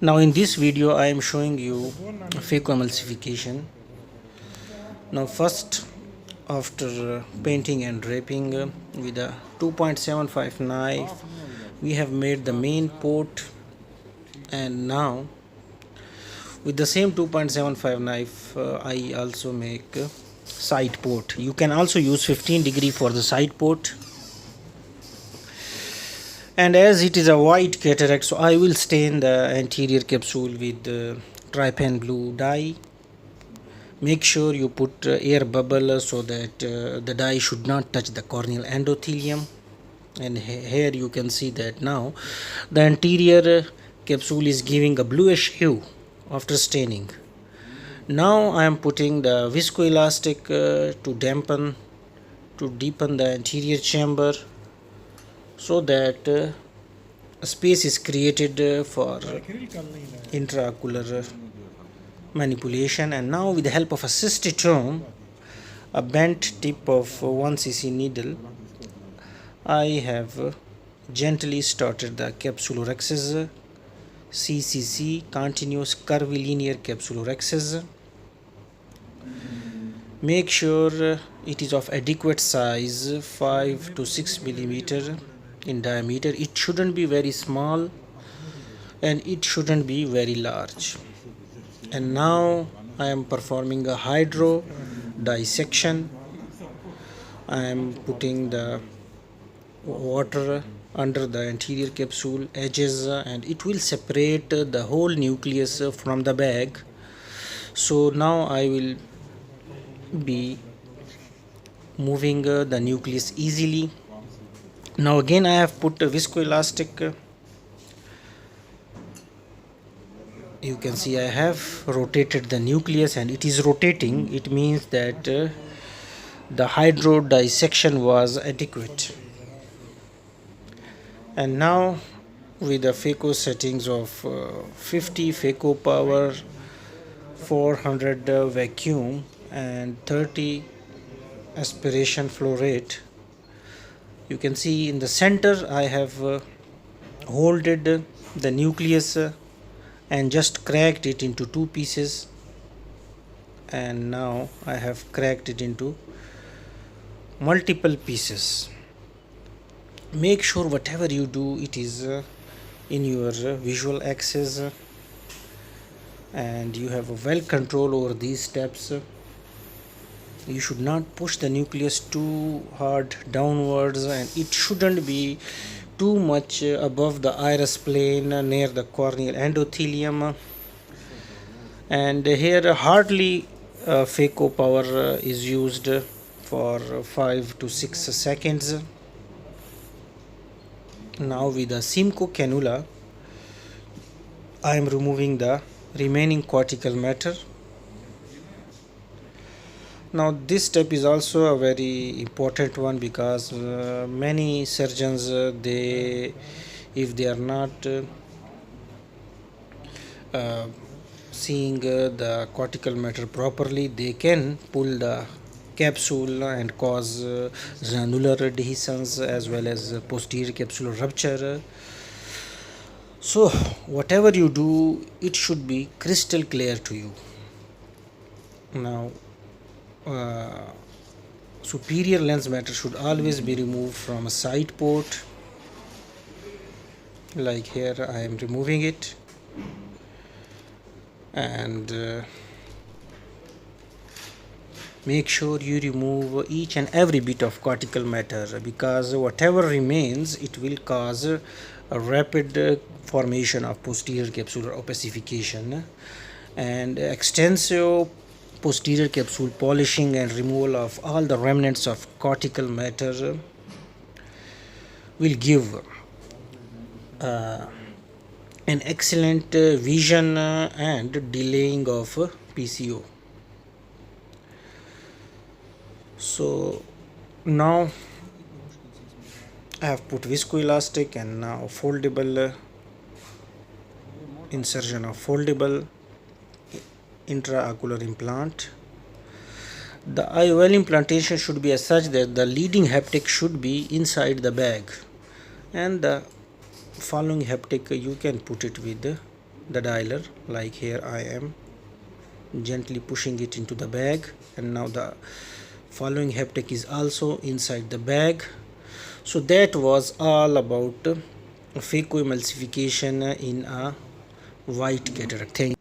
Now in this video I am showing you Phaco emulsification. Now first, after painting and draping with a 2.75 knife, we have made the main port, and now with the same 2.75 knife I also make side port. You can also use 15° for the side port. And as it is a white cataract, so I will stain the anterior capsule with trypan blue dye. Make sure you put air bubble so that the dye should not touch the corneal endothelium. And here you can see that now the anterior capsule is giving a bluish hue after staining. Now I am putting the viscoelastic to deepen the anterior chamber, so that a space is created for intraocular manipulation. And now with the help of a cystitome, a bent tip of 1 cc needle, I have gently started the capsulorhexis, CCC, continuous curvilinear capsulorhexis. Make sure it is of adequate size, 5 to 6 millimeter in diameter. It shouldn't be very small and it shouldn't be very large. And now I am performing a hydro dissection. I am putting the water under the anterior capsule edges, and it will separate the whole nucleus from the bag. So now I will be moving the nucleus easily. Now again I have put a viscoelastic. You can see I have rotated the nucleus and it is rotating. It means that the hydro dissection was adequate. And now with the Phaco settings of 50 Phaco power, 400 vacuum and 30 aspiration flow rate, you can see in the center I have holded the nucleus and just cracked it into two pieces, and now I have cracked it into multiple pieces. Make sure whatever you do, it is in your visual axis and you have a well control over these steps. You should not push the nucleus too hard downwards, and it shouldn't be too much above the iris plane near the corneal endothelium. And here hardly Phaco power is used for 5 to 6 seconds. Now with the Simcoe cannula I am removing the remaining cortical matter. Now this step is also a very important one, because many surgeons if they are not seeing the cortical matter properly, they can pull the capsule and cause granular dehiscence as well as posterior capsular rupture. So whatever you do, it should be crystal clear to you. Now superior lens matter should always be removed from a side port. Like here I am removing it, and make sure you remove each and every bit of cortical matter, because whatever remains, it will cause a rapid formation of posterior capsular opacification, and extensive posterior capsule polishing and removal of all the remnants of cortical matter will give an excellent vision and delaying of PCO. So now I have put viscoelastic, and now foldable insertion of foldable intraocular implant. The IOL implantation should be as such that the leading haptic should be inside the bag, and the following haptic you can put it with the dialer, like here I am gently pushing it into the bag, and now the following haptic is also inside the bag. So that was all about phaco emulsification in a white cataract. Thank